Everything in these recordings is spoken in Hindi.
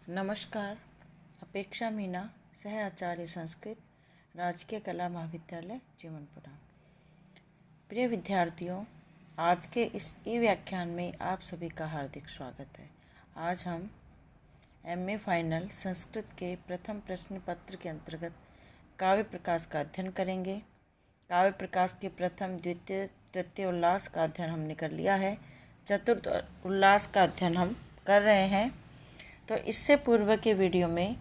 नमस्कार। अपेक्षा मीना, सह आचार्य संस्कृत, राजकीय कला महाविद्यालय जीवनपुरा। प्रिय विद्यार्थियों, आज के इस ई व्याख्यान में आप सभी का हार्दिक स्वागत है। आज हम MA फाइनल संस्कृत के प्रथम प्रश्न पत्र के अंतर्गत काव्य प्रकाश का अध्ययन करेंगे। काव्य प्रकाश के प्रथम, द्वितीय, तृतीय उल्लास का अध्ययन हमने कर लिया है। चतुर्थ उल्लास का अध्ययन हम कर रहे हैं। तो इससे पूर्व के वीडियो में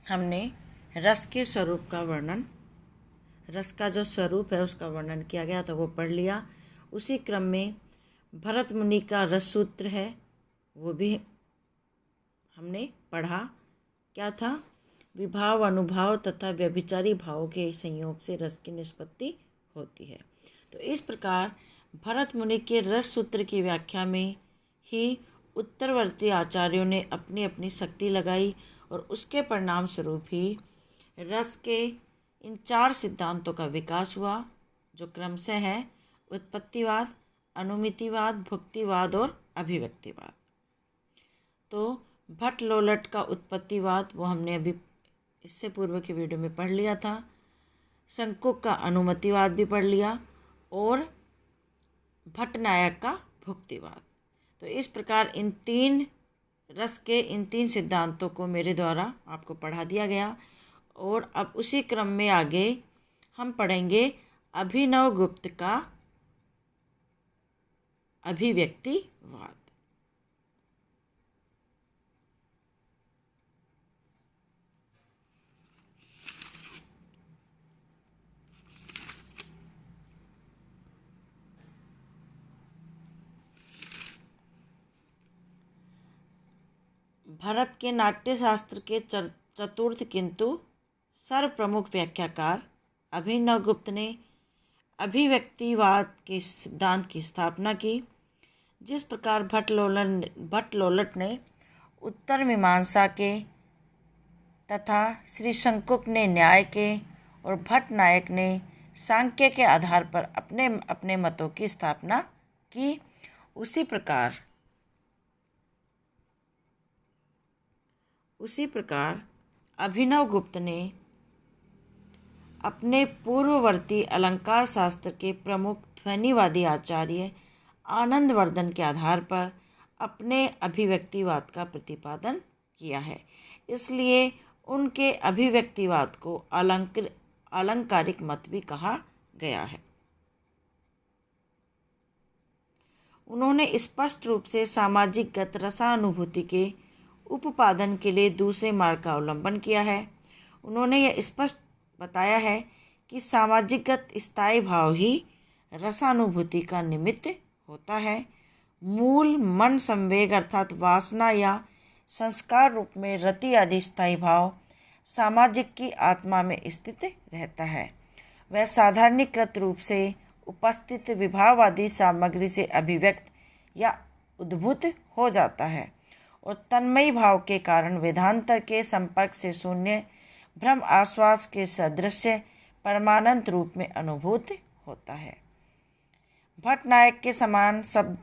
हमने रस के स्वरूप का वर्णन, रस का जो स्वरूप है उसका वर्णन किया गया, तो वो पढ़ लिया। उसी क्रम में भरत मुनि का रस सूत्र है, वो भी हमने पढ़ा। क्या था? विभाव, अनुभाव तथा व्यभिचारी भावों के संयोग से रस की निष्पत्ति होती है। तो इस प्रकार भरत मुनि के रस सूत्र की व्याख्या में ही उत्तरवर्ती आचार्यों ने अपनी अपनी शक्ति लगाई और उसके परिणाम स्वरूप ही रस के इन 4 सिद्धांतों का विकास हुआ, जो क्रमशः है उत्पत्तिवाद, अनुमितिवाद, भुक्तिवाद और अभिव्यक्तिवाद। तो भट्ट लोलट का उत्पत्तिवाद वो हमने अभी इससे पूर्व के वीडियो में पढ़ लिया था। शंकुक का अनुमतिवाद भी पढ़ लिया और भट्टनायक का भुक्तिवाद। तो इस प्रकार इन 3 रस के इन 3 सिद्धांतों को मेरे द्वारा आपको पढ़ा दिया गया। और अब उसी क्रम में आगे हम पढ़ेंगे अभिनवगुप्त का अभिव्यक्तिवाद। भारत के नाट्यशास्त्र के चतुर्थ किंतु सर्वप्रमुख व्याख्याकार अभिनवगुप्त ने अभिव्यक्तिवाद के सिद्धांत की स्थापना की। जिस प्रकार भट्ट लोलट ने उत्तर मीमांसा के तथा श्री शंकुक ने न्याय के और भट्टनायक ने सांख्य के आधार पर अपने अपने मतों की स्थापना की, उसी प्रकार अभिनवगुप्त ने अपने पूर्ववर्ती अलंकार शास्त्र के प्रमुख ध्वनिवादी आचार्य आनंदवर्धन के आधार पर अपने अभिव्यक्तिवाद का प्रतिपादन किया है। इसलिए उनके अभिव्यक्तिवाद को अलंकारिक मत भी कहा गया है। उन्होंने स्पष्ट रूप से सामाजिकगत रसानुभूति के उपादान के लिए दूसरे मार्ग का अवलंबन किया है। उन्होंने यह स्पष्ट बताया है कि सामाजिकगत स्थायी भाव ही रसानुभूति का निमित्त होता है। मूल मन संवेग अर्थात वासना या संस्कार रूप में रति आदि स्थायी भाव सामाजिक की आत्मा में स्थित रहता है। वह साधारणीकृत रूप से उपस्थित विभाववादी सामग्री से अभिव्यक्त या उद्भूत हो जाता है और तन्मयी भाव के कारण वेदांतर के संपर्क से शून्य भ्रम आश्वास के सदृश परमानंद रूप में अनुभूत होता है। भट्टनायक के समान शब्द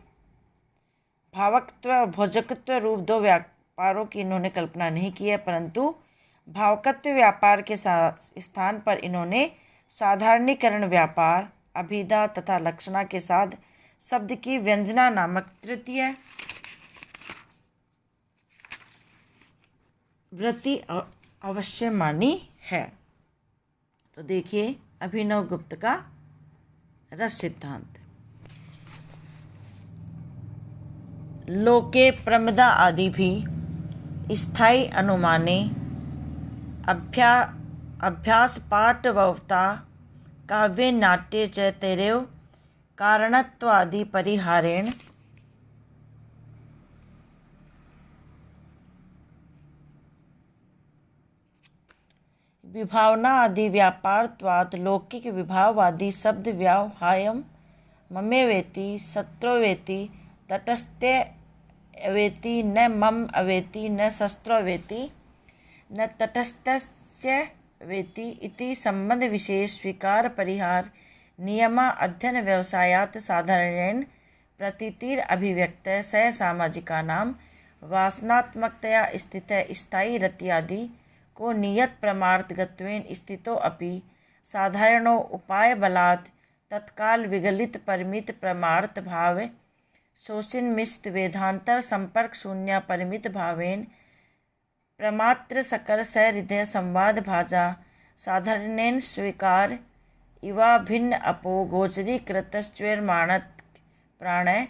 भावकत्व और भोजकत्व रूप 2 व्यापारों की इन्होंने कल्पना नहीं की है, परंतु भावकत्व व्यापार के स्थान पर इन्होंने साधारणीकरण व्यापार, अभिधा तथा लक्षणा के साथ शब्द की व्यंजना नामक तृतीय वृत्ति अवश्य मानी है। तो देखिए अभिनवगुप्त का रस सिद्धांत। लोके प्रमदा आदि भी स्थायी अनुमाने अभ्यास पाठवता काव्ये नाट्ये च तेरेव कारणत्वादि परिहारेण विभावना आदि व्यापारत्वात् लौकिक विभाववादी शब्द व्यावहायम ममेवेति शत्रुवेति तटस्थ्यवेति न मम अवेति न शस्त्रोवेति न तटस्थस्य वेति इति संबंध विशेष स्वीकार परिहार नियमा अध्ययन व्यवसायात् साधारणेन प्रतीतिर अभिव्यक्त स सामाजिकानां वासनात्मकतया स्थितः स्थायी रत्यादि को नियत प्रमार्थगत्वेन स्थितो अपि साधारणो उपायबलात् तत्काल विगलित परिमित परमार्थ भाव शोषिन्मिश्त वेदांतर संपर्क शून्य परिमित भावेन प्रमात्र सकल सहृदय संवाद भाजा साधारणेन स्वीकार इवा भिन्न अपो गोचरीकृतश्चैर्माणत प्राणय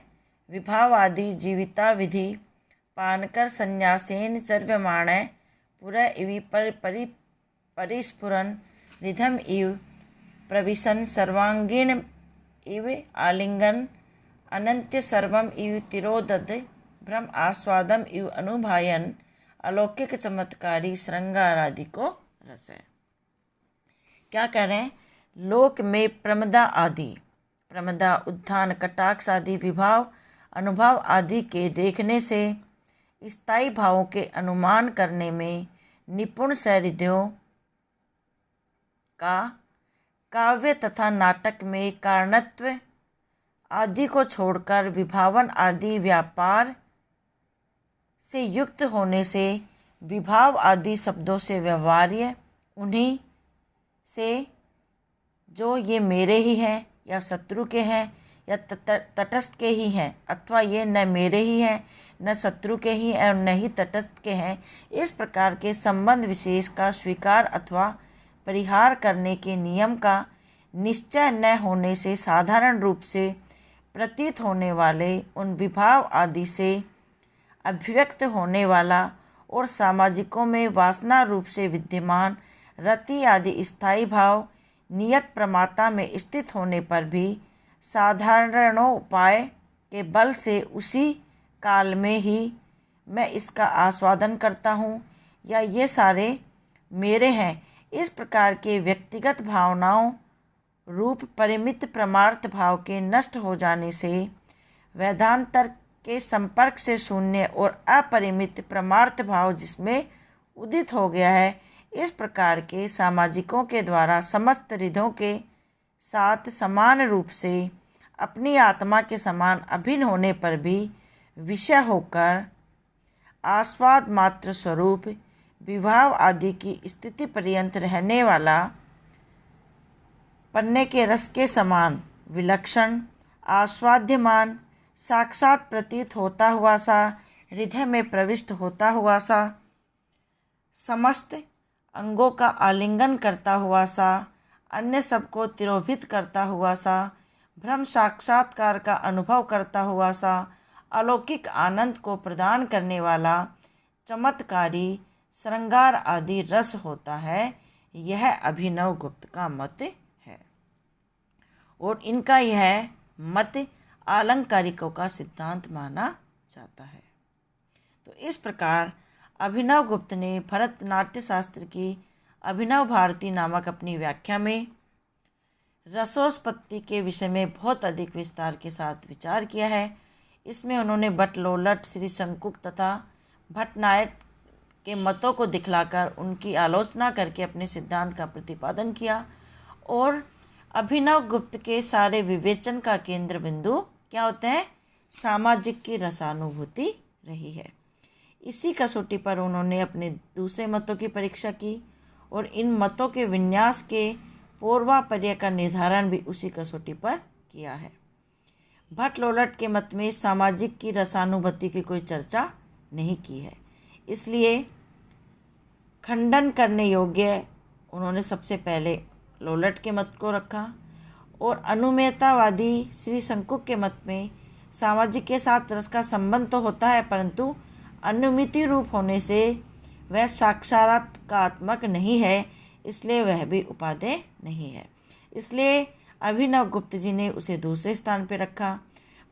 विभावादि जीविता विधि पानकर संन्यासेन चर्व्यमाणय पुर इवि परिस्फुरन रिधम इव प्रविशन सर्वांगीण इव आलिंगन अनंत्य सर्वम इव तिरोदद भ्रम आस्वादम इव अनुभायन अलौकिक चमत्कारी श्रृंगार आदि को रस है। क्या कह रहे हैं? लोक में प्रमदा उद्धान कटाक्ष आदि विभाव अनुभव आदि के देखने से स्थायी भावों के अनुमान करने में निपुण सहृदयों का काव्य तथा नाटक में कारणत्व आदि को छोड़कर विभावन आदि व्यापार से युक्त होने से विभाव आदि शब्दों से व्यवहार्य उन्हीं से जो ये मेरे ही हैं या शत्रु के हैं या तटस्थ के ही हैं, अथवा ये न मेरे ही हैं न शत्रु के ही और न ही तटस्थ के हैं, इस प्रकार के संबंध विशेष का स्वीकार अथवा परिहार करने के नियम का निश्चय न होने से साधारण रूप से प्रतीत होने वाले उन विभाव आदि से अभिव्यक्त होने वाला और सामाजिकों में वासना रूप से विद्यमान रति आदि स्थायी भाव नियत प्रमाता में स्थित होने पर भी साधारणोपाय के बल से उसी काल में ही मैं इसका आस्वादन करता हूँ या ये सारे मेरे हैं, इस प्रकार के व्यक्तिगत भावनाओं रूप परिमित परमार्थ भाव के नष्ट हो जाने से वेदांतर के संपर्क से शून्य और अपरिमित परमार्थ भाव जिसमें उदित हो गया है, इस प्रकार के सामाजिकों के द्वारा समस्त रिधों के साथ समान रूप से अपनी आत्मा के समान अभिन्न होने पर भी विषय होकर आस्वाद मात्र स्वरूप विभाव आदि की स्थिति पर्यंत रहने वाला पन्ने के रस के समान विलक्षण आस्वाद्यमान साक्षात प्रतीत होता हुआ सा हृदय में प्रविष्ट होता हुआ सा समस्त अंगों का आलिंगन करता हुआ सा अन्य सबको तिरोभित करता हुआ सा ब्रह्म साक्षात्कार का अनुभव करता हुआ सा अलौकिक आनंद को प्रदान करने वाला चमत्कारी श्रृंगार आदि रस होता है। यह अभिनव गुप्त का मत है और इनका यह मत आलंकारिकों का सिद्धांत माना जाता है। तो इस प्रकार अभिनव गुप्त ने भरतनाट्य शास्त्र की अभिनव भारती नामक अपनी व्याख्या में रसोत्पत्ति के विषय में बहुत अधिक विस्तार के साथ विचार किया है। इसमें उन्होंने भट्ट लोलट श्री शंकुक तथा भट्टनायक के मतों को दिखलाकर उनकी आलोचना करके अपने सिद्धांत का प्रतिपादन किया और अभिनव गुप्त के सारे विवेचन का केंद्र बिंदु क्या होते हैं? सामाजिक की रसानुभूति रही है। इसी कसौटी पर उन्होंने अपने दूसरे मतों की परीक्षा की और इन मतों के विन्यास के पूर्वापर्य का निर्धारण भी उसी कसौटी पर किया है। भट्ट लोलट के मत में सामाजिक की रसानुभूति की कोई चर्चा नहीं की है, इसलिए खंडन करने योग्य उन्होंने सबसे पहले लोलट के मत को रखा और अनुमेयतावादी श्री शंकुक के मत में सामाजिक के साथ रस का संबंध तो होता है परंतु अनुमिति रूप होने से वह साक्षात्कारात्मक नहीं है, इसलिए वह भी उपादेय नहीं है। इसलिए अभिनव गुप्त जी ने उसे दूसरे स्थान पर रखा।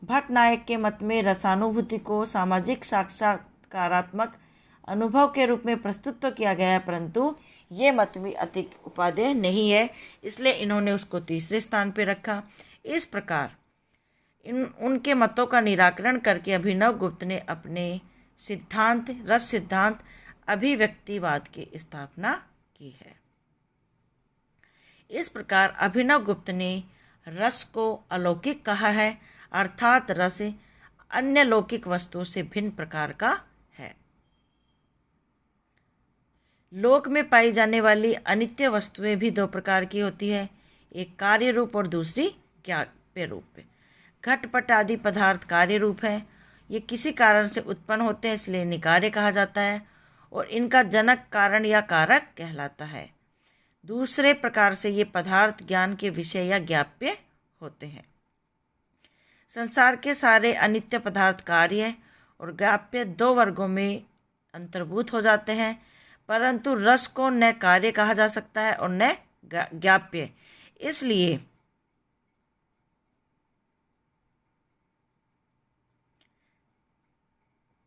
भट्टनायक के मत में रसानुभूति को सामाजिक साक्षात्कारात्मक अनुभव के रूप में प्रस्तुत तो किया गया है परंतु ये मत भी अधिक उपादेय नहीं है, इसलिए इन्होंने उसको तीसरे स्थान पर रखा। इस प्रकार उनके मतों का निराकरण करके अभिनव गुप्त ने अपने सिद्धांत रस सिद्धांत अभिव्यक्तिवाद की स्थापना की है। इस प्रकार अभिनव गुप्त ने रस को अलौकिक कहा है, अर्थात रस अन्य लौकिक वस्तुओं से भिन्न प्रकार का है। लोक में पाई जाने वाली अनित्य वस्तुएं भी दो प्रकार की होती है, एक कार्य रूप और दूसरी ज्ञाप्य रूप। घटपट आदि पदार्थ कार्य रूप है, ये किसी कारण से उत्पन्न होते हैं इसलिए इन्हें कार्य कहा जाता है और इनका जनक कारण या कारक कहलाता है। दूसरे प्रकार से ये पदार्थ ज्ञान के विषय या ज्ञाप्य होते हैं। संसार के सारे अनित्य पदार्थ कार्य और ज्ञाप्य दो वर्गों में अंतर्भूत हो जाते हैं, परंतु रस को न कार्य कहा जा सकता है और न ज्ञाप्य। इसलिए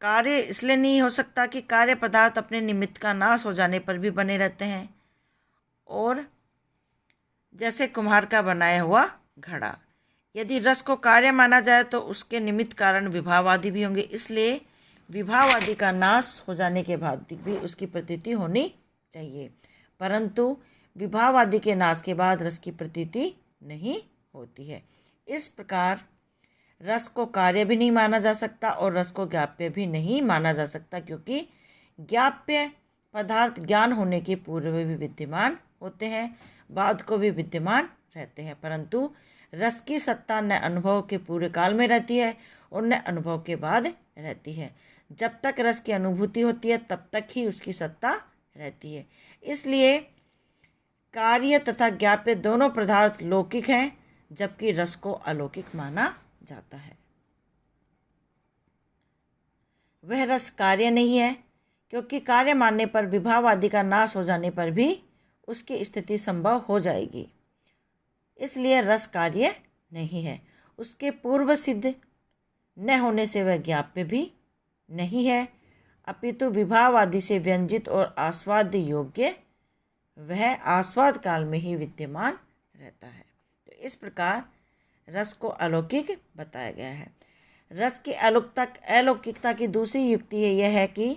कार्य इसलिए नहीं हो सकता कि कार्य पदार्थ अपने निमित्त का नाश हो जाने पर भी बने रहते हैं, और जैसे कुम्हार का बनाया हुआ घड़ा, यदि रस को कार्य माना जाए तो उसके निमित्त कारण विभाव आदि भी होंगे, इसलिए विभाव आदि का नाश हो जाने के बाद भी उसकी प्रतीति होनी चाहिए, परंतु विभाव आदि के नाश के बाद रस की प्रतीति नहीं होती है। इस प्रकार रस को कार्य भी नहीं माना जा सकता और रस को ज्ञाप्य भी नहीं माना जा सकता, क्योंकि ज्ञाप्य पदार्थ ज्ञान होने के पूर्व भी विद्यमान होते हैं, बाद को भी विद्यमान रहते हैं, परंतु रस की सत्ता न अनुभव के पूरे काल में रहती है और न अनुभव के बाद रहती है। जब तक रस की अनुभूति होती है तब तक ही उसकी सत्ता रहती है। इसलिए कार्य तथा ज्ञाप्य दोनों पदार्थ लौकिक हैं, जबकि रस को अलौकिक माना जाता है। वह रस कार्य नहीं है, क्योंकि कार्य मानने पर विभाव आदि का नाश हो जाने पर भी उसकी स्थिति संभव हो जाएगी, इसलिए रस कार्य नहीं है। उसके पूर्व सिद्ध न होने से वह ज्ञाप्य भी नहीं है, अपितु विभाव आदि से व्यंजित और आस्वाद्य योग्य वह आस्वाद काल में ही विद्यमान रहता है। तो इस प्रकार रस को अलौकिक बताया गया है। रस की अलौकिकता की दूसरी युक्ति यह है कि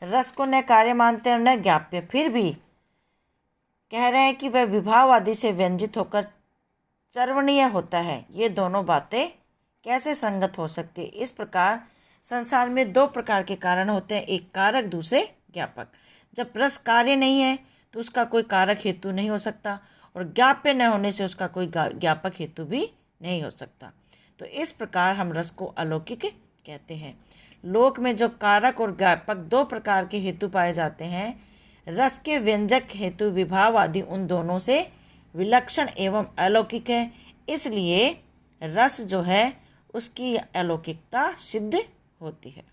रस को न कार्य मानते हैं और न ज्ञाप्य, फिर भी कह रहे हैं कि वह विभाव आदि से व्यंजित होकर चर्वणीय होता है। ये दोनों बातें कैसे संगत हो सकती है? इस प्रकार संसार में दो प्रकार के कारण होते हैं, एक कारक दूसरे ज्ञापक। जब रस कार्य नहीं है तो उसका कोई कारक हेतु नहीं हो सकता और ज्ञाप्य न होने से उसका कोई ज्ञापक हेतु भी नहीं हो सकता। तो इस प्रकार हम रस को अलौकिक कहते हैं। लोक में जो कारक और ज्ञापक दो प्रकार के हेतु पाए जाते हैं, रस के व्यंजक हेतु विभाव आदि उन दोनों से विलक्षण एवं अलौकिक है, इसलिए रस जो है उसकी अलौकिकता सिद्ध होती है।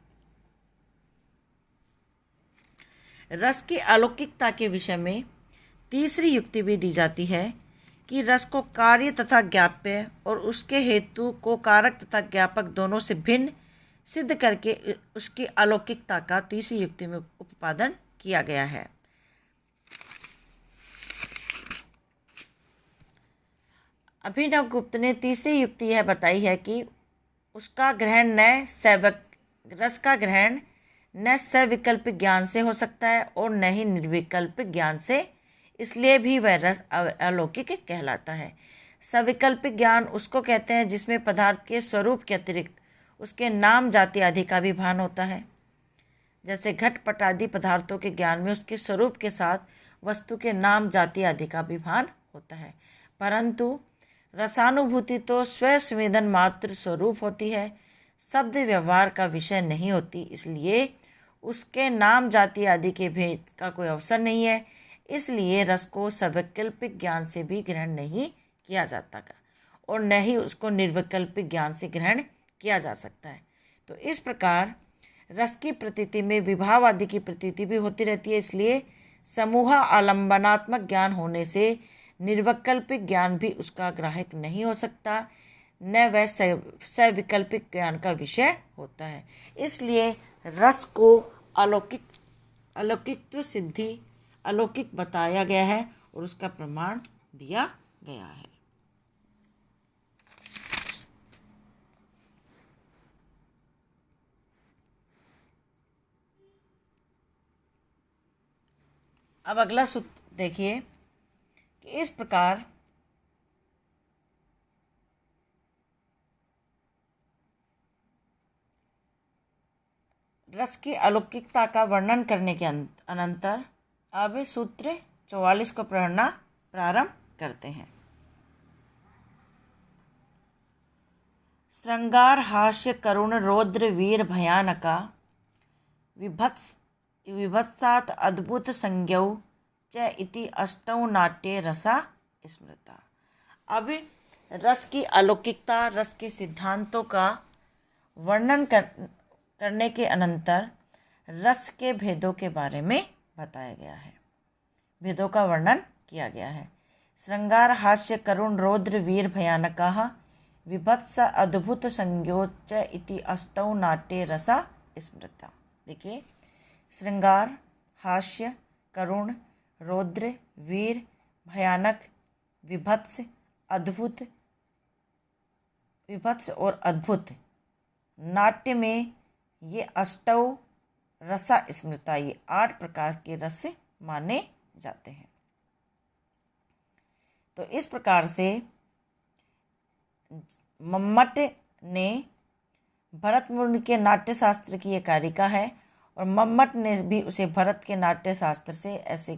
रस की अलौकिकता के विषय में तीसरी युक्ति भी दी जाती है कि रस को कार्य तथा ज्ञाप्य और उसके हेतु को कारक तथा ज्ञापक दोनों से भिन्न सिद्ध करके उसकी अलौकिकता का तीसरी युक्ति में उपपादन किया गया है। अभिनव गुप्त ने तीसरी युक्ति यह बताई है कि उसका ग्रहण रस का ग्रहण न सविकल्पिक ज्ञान से हो सकता है और न ही निर्विकल्पिक ज्ञान से, इसलिए भी वह रस अलौकिक कहलाता है। सविकल्पिक ज्ञान उसको कहते हैं जिसमें पदार्थ के स्वरूप के अतिरिक्त उसके नाम जाति आदि का भी भान होता है। जैसे घटपट आदि पदार्थों के ज्ञान में उसके स्वरूप के साथ वस्तु के नाम जाति आदि का भी भान होता है, परंतु रसानुभूति तो स्वसंवेदन मात्र स्वरूप होती है, शब्द व्यवहार का विषय नहीं होती, इसलिए उसके नाम जाति आदि के भेद का कोई अवसर नहीं है। इसलिए रस को सवैकल्पिक ज्ञान से भी ग्रहण नहीं किया जाता और न ही उसको निर्विकल्पिक ज्ञान से ग्रहण किया जा सकता है। तो इस प्रकार रस की प्रतीति में विभाव आदि की प्रतीति भी होती रहती है, इसलिए समूह आलंबनात्मक ज्ञान होने से निर्विकल्पिक ज्ञान भी उसका ग्राहक नहीं हो सकता, न वह सविकल्पिक ज्ञान का विषय होता है। इसलिए रस को अलौकिकत्व सिद्धि अलौकिक बताया गया है और उसका प्रमाण दिया गया है। अब अगला सूत्र देखिए कि इस प्रकार रस की अलौकिकता का वर्णन करने के अनंतर अब सूत्र 44 को पढ़ना प्रारंभ करते हैं। श्रृंगार हास्य करुण रौद्र वीर भयानका विभत्सात् अद्भुत संज्ञौ च इति अष्टौ नाट्ये रसा स्मृता। अब रस की अलौकिकता, रस के सिद्धांतों का वर्णन करने के अनंतर रस के भेदों के बारे में बताया गया है, भेदों का वर्णन किया गया है। श्रृंगार हास्य करुण रौद्र वीर भयानकाः विभत्स अद्भुत संज्ञौ च इति अष्टौ नाट्ये रसा स्मृता। देखिए, श्रृंगार, हास्य, करुण, रौद्र, वीर, भयानक, विभत्स और अद्भुत नाट्य में ये अष्टौ रसा स्मृता, ये 8 प्रकार के रस माने जाते हैं। तो इस प्रकार से मम्मट ने भरत मुनि के नाट्य शास्त्र की ये कारिका है और मम्मट ने भी उसे भरत के नाट्य शास्त्र से ऐसे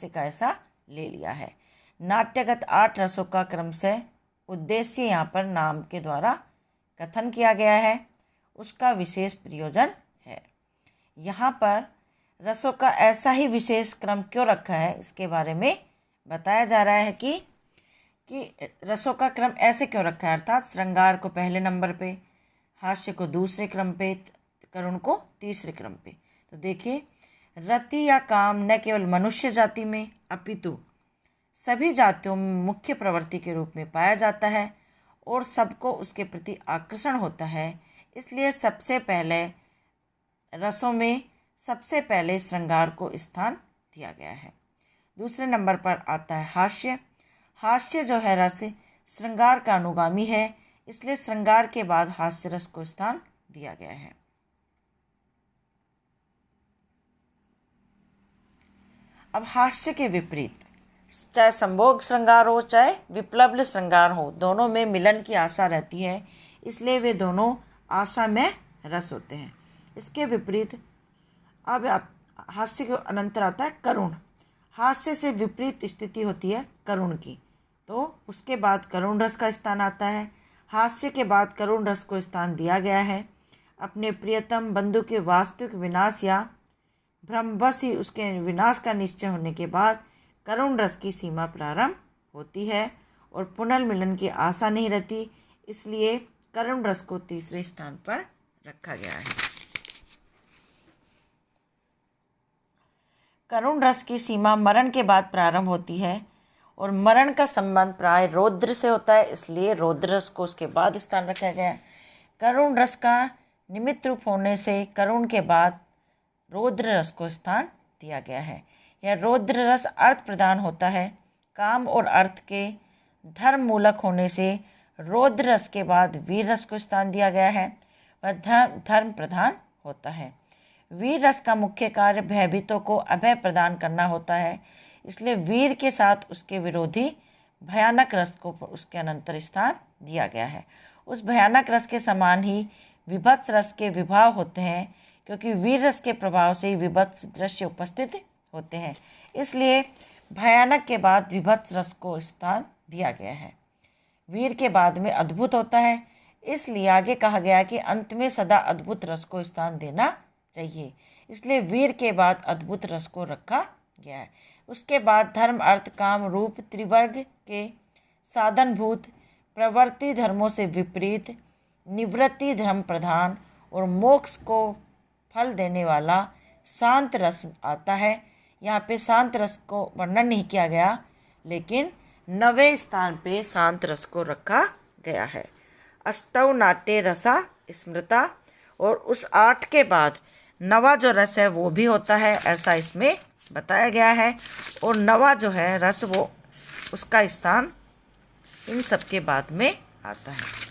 का ऐसा ले लिया है। नाट्यगत 8 रसों का क्रमशः उद्देश्य यहाँ पर नाम के द्वारा कथन किया गया है, उसका विशेष प्रयोजन है। यहाँ पर रसों का ऐसा ही विशेष क्रम क्यों रखा है, इसके बारे में बताया जा रहा है कि रसों का क्रम ऐसे क्यों रखा है, अर्थात श्रृंगार को पहले नंबर पे, हास्य को दूसरे क्रम पे, करुण को तीसरे क्रम पे। तो देखिए, रति या काम न केवल मनुष्य जाति में अपितु सभी जातियों में मुख्य प्रवृत्ति के रूप में पाया जाता है और सबको उसके प्रति आकर्षण होता है। इसलिए रसों में सबसे पहले श्रृंगार को स्थान दिया गया है। दूसरे नंबर पर आता है हास्य। हास्य जो है रस श्रृंगार का अनुगामी है, इसलिए श्रृंगार के बाद हास्य रस को स्थान दिया गया है। अब हास्य के विपरीत, चाहे संभोग श्रृंगार हो चाहे विप्लव श्रृंगार हो, दोनों में मिलन की आशा रहती है, इसलिए वे दोनों आशा में रस होते हैं। इसके विपरीत अब हास्य के अनंतर आता है करुण। हास्य से विपरीत स्थिति होती है करुण की, तो उसके बाद करुण रस का स्थान आता है। हास्य के बाद करुण रस को स्थान दिया गया है। अपने प्रियतम बंधु के वास्तविक विनाश या भ्रमवश ही उसके विनाश का निश्चय होने के बाद करुण रस की सीमा प्रारंभ होती है और पुनर्मिलन की आशा नहीं रहती, इसलिए करुण रस को तीसरे स्थान पर रखा गया है। करुण रस की सीमा मरण के बाद प्रारंभ होती है और मरण का संबंध प्राय रौद्र से होता है, इसलिए रौद्र रस को उसके बाद स्थान रखा गया है। करुण रस का निमित्त रूप होने से करुण के बाद रौद्र रस को स्थान दिया गया है। यह रौद्र रस अर्थ प्रधान होता है। काम और अर्थ के धर्म मूलक होने से रौद्र रस के बाद वीर रस को स्थान दिया गया है, वह धर्म प्रधान होता है। वीर रस का मुख्य कार्य भयभीतों को अभय प्रदान करना होता है, इसलिए वीर के साथ उसके विरोधी भयानक रस को उसके अनंतर स्थान दिया गया है। उस भयानक रस के समान ही विभत्स रस के विभाव होते हैं, क्योंकि वीर रस के प्रभाव से ही विभत्स दृश्य उपस्थित होते हैं, इसलिए भयानक के बाद विभत्स रस को स्थान दिया गया है। वीर के बाद में अद्भुत होता है, इसलिए आगे कहा गया कि अंत में सदा अद्भुत रस को स्थान देना चाहिए, इसलिए वीर के बाद अद्भुत रस को रखा गया है। उसके बाद धर्म अर्थ काम रूप त्रिवर्ग के साधनभूत प्रवृत्ति धर्मों से विपरीत निवृत्ति धर्म प्रधान और मोक्ष को फल देने वाला शांत रस आता है। यहाँ पे शांत रस को वर्णन नहीं किया गया, लेकिन 9वें स्थान पे शांत रस को रखा गया है। अष्टौ नाट्ये रसा स्मृता, और उस 8 के बाद 9वां जो रस है वो भी होता है, ऐसा इसमें बताया गया है। और 9वां जो है रस वो उसका स्थान इन सब के बाद में आता है।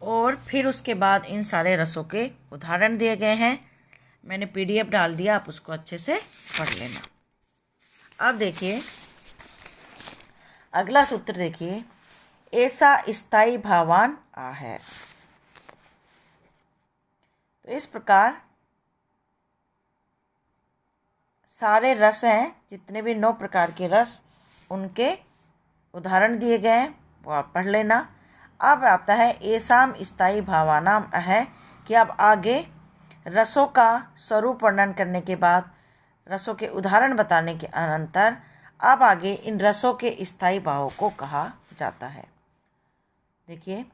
और फिर उसके बाद इन सारे रसों के उदाहरण दिए गए हैं। मैंने PDF डाल दिया, आप उसको अच्छे से पढ़ लेना। अब देखिए, अगला सूत्र देखिए, ऐसा स्थायी भावान आ है। तो इस प्रकार सारे रस हैं, जितने भी 9 प्रकार के रस, उनके उदाहरण दिए गए हैं, वो आप पढ़ लेना। अब आता है एसाम स्थायी भावानाम है, कि अब आगे रसों का स्वरूप वर्णन करने के बाद, रसों के उदाहरण बताने के अनंतर, अब आगे इन रसों के स्थायी भावों को कहा जाता है। देखिए,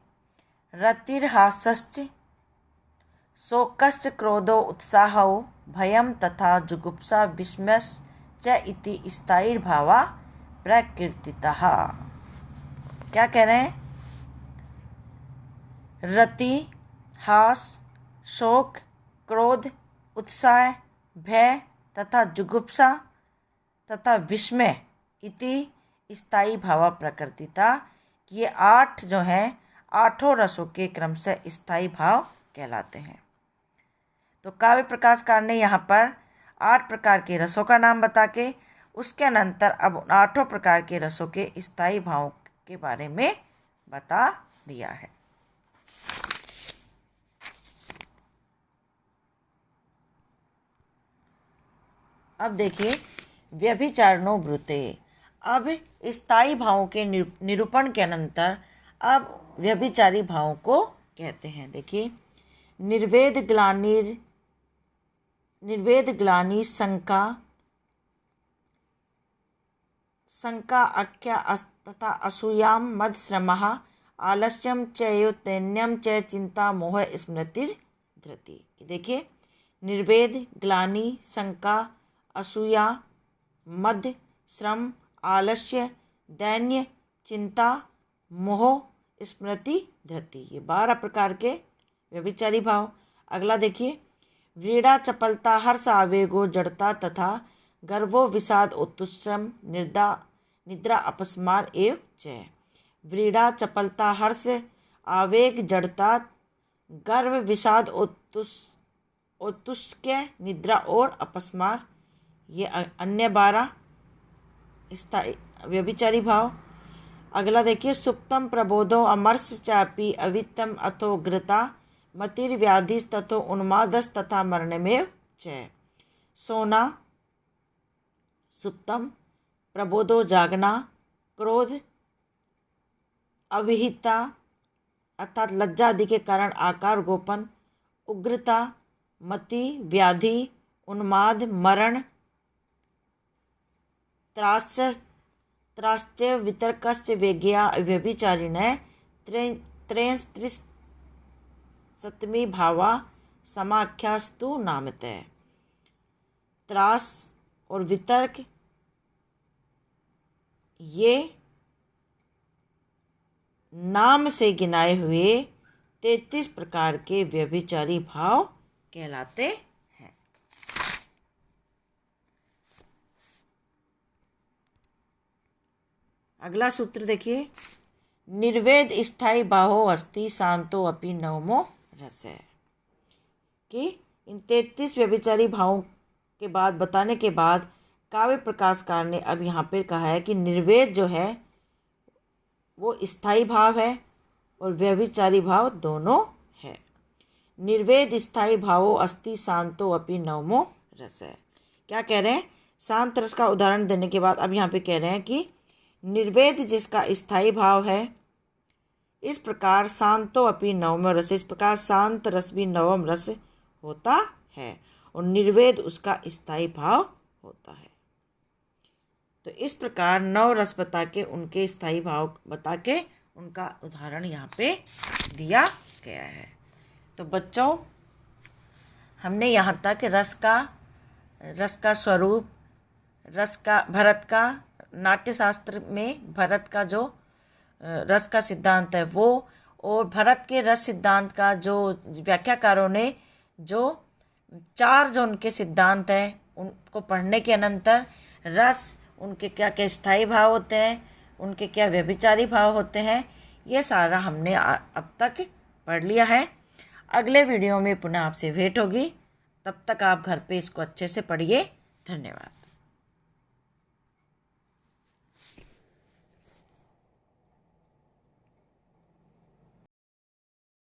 रतिर्हासश्च शोकश्च क्रोधो उत्साहो भयम तथा जुगुप्सा विस्मयश्च इति स्थायी भावा प्रकृतितः। क्या कह रहे हैं? रति, हास, शोक, क्रोध, उत्साह, भय तथा जुगुप्सा तथा विस्मय इति स्थायी भावा प्रकृतिता। ये 8 जो हैं, 8 रसों के क्रम से स्थायी भाव कहलाते हैं। तो काव्य प्रकाशकार ने यहाँ पर 8 प्रकार के रसों का नाम बता के उसके अनंतर अब 8 प्रकार के रसों के स्थायी भावों के बारे में बता दिया है। अब देखिए, व्यभिचारिणो ब्रूते। अब स्थायी भावों के निरूपण के अनंतर अब व्यभिचारी भावों को कहते हैं। देखिए, निर्वेद ग्लानि शंका अख्या तथा असूयाम मद श्रमः आलस्यम च दैन्यम च चिंता मोह स्मृतिर धृति। देखिए, निर्वेद, ग्लानि, शंका, असूया, मद, श्रम, आलस्य, दैन्य, चिंता, मोह, स्मृति, धृति, ये 12 प्रकार के व्यभिचारी भाव। अगला देखिए, व्रीड़ा, चपलता, हर्ष, आवेगो, जड़ता तथा गर्वो, विषाद, उत्तुष्यम, निद्रा, अपस्मार एव च। व्रीड़ा, चपलता, हर्ष, आवेग, जड़ता, गर्व, विषाद, उत्तुष्य, निद्रा और अपस्मार, ये अन्य 12 स्थायी व्यभिचारी भाव। अगला देखिए, सुप्तम प्रबोधो अमर्ष चापी अवित्तम अथो घृता मतिर्व्याधिस्तथो उन्मादस तथा मरणमेव च। सोना, सुप्तम, प्रबोधो जागना, क्रोध, अविहिता अर्थात लज्जा आदि के कारण आकार गोपन, उग्रता, मति, व्याधि, उन्माद, मरण, त्राश्च वितर्कश्च वेज्ञा व्यभिचारिणः त्रयस्त्रिंशत्मी भावा समाख्यास्तु नामतः। त्रास और वितर्क, ये नाम से गिनाए हुए 33 प्रकार के व्यभिचारी भाव कहलाते हैं। अगला सूत्र देखिए, निर्वेद स्थायी बाहो अस्ति शांतो अपि नवमो रस है। कि इन 33 व्यभिचारी भावों के बाद बताने के बाद काव्य प्रकाशकार ने अब यहाँ पर कहा है कि निर्वेद जो है वो स्थायी भाव है और व्यभिचारी भाव दोनों है। निर्वेद स्थायी भावो अस्ति शांतो अपि नवमो रस है। क्या कह रहे हैं? शांत रस का उदाहरण देने के बाद अब यहाँ पे कह रहे हैं कि निर्वेद जिसका स्थायी भाव है, इस प्रकार शांतो अपि नवमो रस, इस प्रकार शांत रस भी नवम रस होता है और निर्वेद उसका स्थायी भाव होता है। तो इस प्रकार 9 रस बता के उनके स्थायी भाव बता के उनका उदाहरण यहाँ पे दिया गया है। तो बच्चों, हमने यहाँ तक रस का स्वरूप, रस का भरत का नाट्यशास्त्र में भरत का जो रस का सिद्धांत है वो, और भरत के रस सिद्धांत का जो व्याख्याकारों ने जो 4 जो उनके सिद्धांत हैं उनको पढ़ने के अनंतर रस, उनके क्या क्या स्थायी भाव होते हैं, उनके क्या व्यभिचारी भाव होते हैं, ये सारा हमने अब तक पढ़ लिया है। अगले वीडियो में पुनः आपसे भेंट होगी, तब तक आप घर पे इसको अच्छे से पढ़िए। धन्यवाद।